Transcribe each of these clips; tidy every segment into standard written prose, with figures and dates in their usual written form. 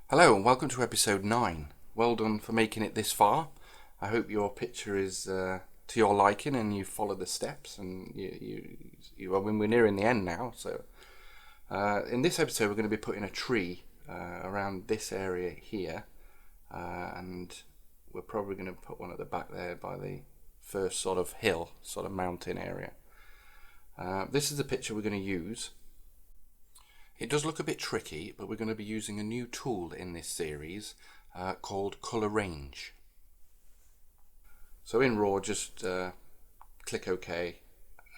Hello and welcome to episode 9. Well done for making it this far. I hope your picture is to your liking and you follow the steps. And we're nearing the end now. So in this episode, we're going to be putting a tree around this area here, and we're probably going to put one at the back there by the first sort of hill, sort of mountain area. This is the picture we're going to use. It does look a bit tricky, but we're going to be using a new tool in this series called Colour Range. So in RAW, just click OK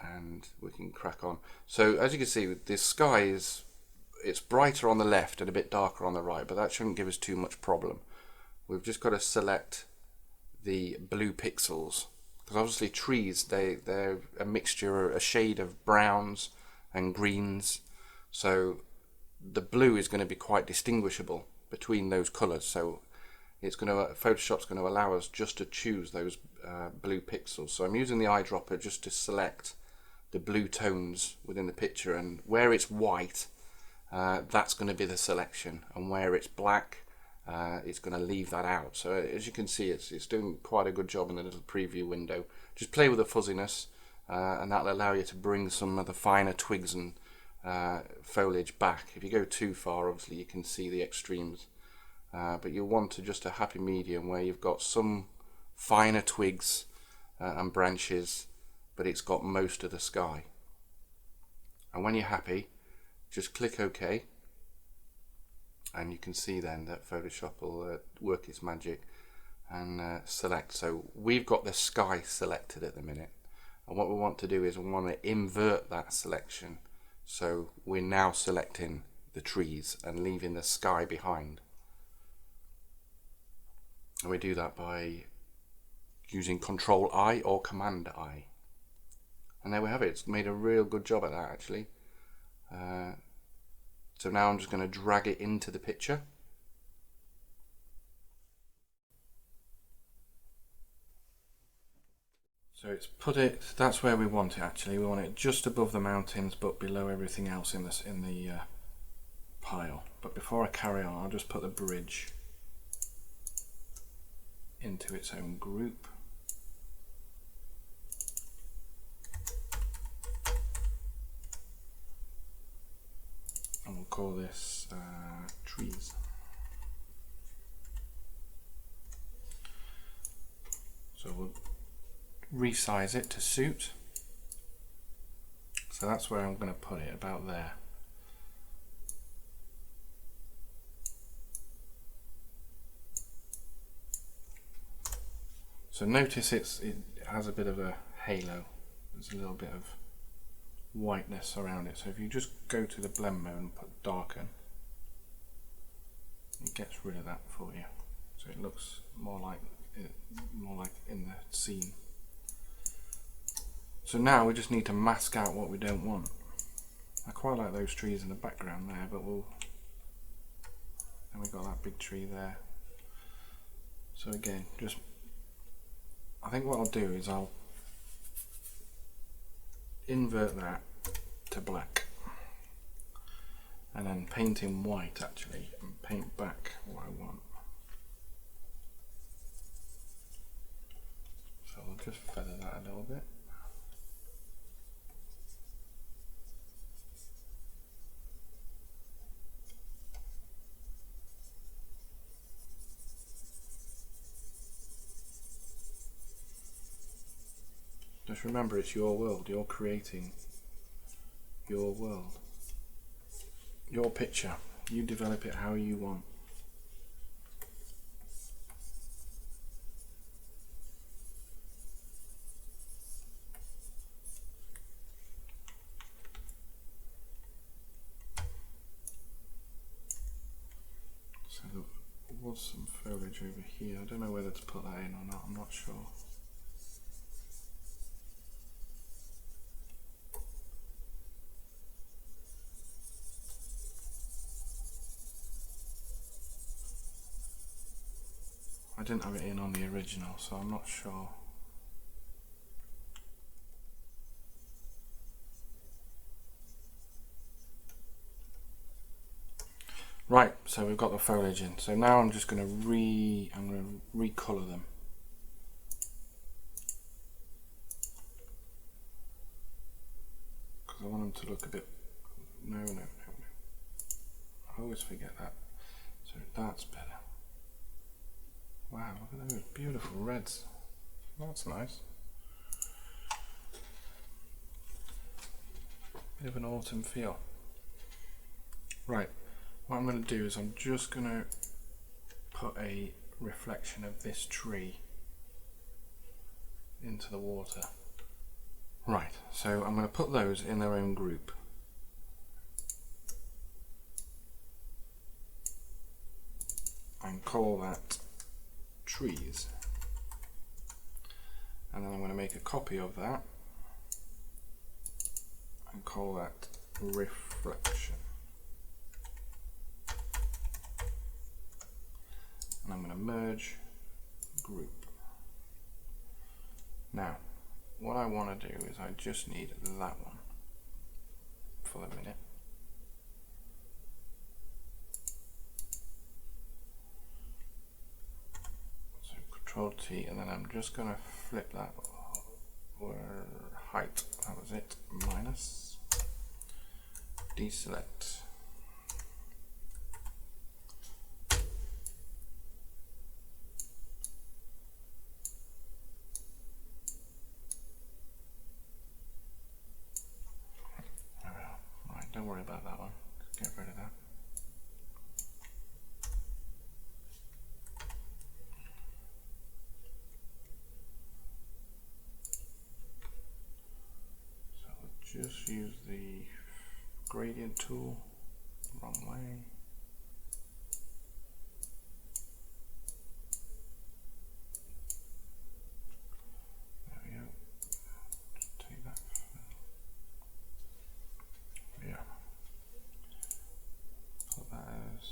and we can crack on. So as you can see, the sky it's brighter on the left and a bit darker on the right, but that shouldn't give us too much problem. We've just got to select the blue pixels, because obviously trees, they're a mixture, a shade of browns and greens. So the blue is going to be quite distinguishable between those colours. So Photoshop's going to allow us just to choose those blue pixels. So I'm using the eyedropper just to select the blue tones within the picture, and where it's white, that's going to be the selection, and where it's black, it's going to leave that out. So as you can see, it's doing quite a good job in the little preview window. Just play with the fuzziness, and that'll allow you to bring some of the finer twigs and foliage back. If you go too far, obviously you can see the extremes, but you'll want to just a happy medium where you've got some finer twigs and branches, but it's got most of the sky. And when you're happy, just click OK, and you can see then that Photoshop will work its magic and select. So we've got the sky selected at the minute, and what we want to do is we want to invert that selection. So we're now selecting the trees and leaving the sky behind. And we do that by using Control I or Command I. And there we have it. It's made a real good job at that, actually. So now I'm just going to drag it into the picture. So it's that's where we want it actually. We want it just above the mountains but below everything else in the pile. But before I carry on, I'll just put the bridge into its own group. And we'll call this trees. So we'll resize it to suit. So that's where I'm going to put it, about there. So notice it has a bit of a halo. There's a little bit of whiteness around it. So if you just go to the blend mode and put darken, it gets rid of that for you. So it looks more like in the scene. So now we just need to mask out what we don't want. I quite like those trees in the background there, but then we've got that big tree there. So again, I think what I'll do is I'll invert that to black, and then paint in white actually, and paint back what I want. So I'll just feather that a little bit. Just remember, it's your world. You're creating your world, your picture. You develop it how you want. So there was some foliage over here. I don't know whether to put that in or not. I'm not sure. I didn't have it in on the original, so I'm not sure. Right, so we've got the foliage in. So now I'm just going to recolor them. Because I want them to look a bit, no. I always forget that. So that's better. Wow, look at those beautiful reds. That's nice. Bit of an autumn feel. Right, what I'm going to do is I'm just going to put a reflection of this tree into the water. Right, so I'm going to put those in their own group. And call that trees. And then I'm going to make a copy of that and call that reflection. And I'm going to merge group. Now, what I want to do is I just need that one for the minute. So Control T, and then I'm just going to flip that where height, that was it, minus, deselect. Don't worry about that one, just get rid of that. So we'll just use the gradient tool, wrong way. There we go, just take that. Yeah. Put that as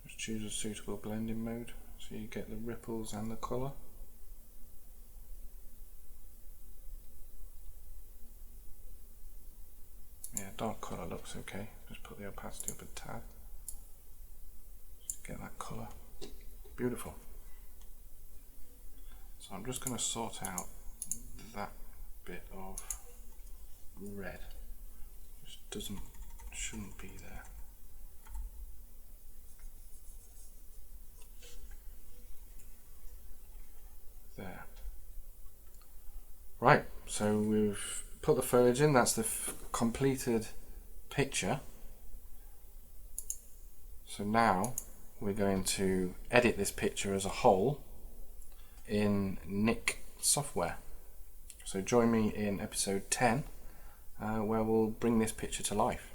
just choose a suitable blending mode so you get the ripples and the colour. Yeah, dark colour looks okay. Just put the opacity up a tad. Just get that colour. Beautiful. So I'm just going to sort out that bit of red. Just shouldn't be there. There. Right, so we've put the foliage in. That's the completed picture. So now we're going to edit this picture as a whole in Nik software. So join me in episode 10 where we'll bring this picture to life.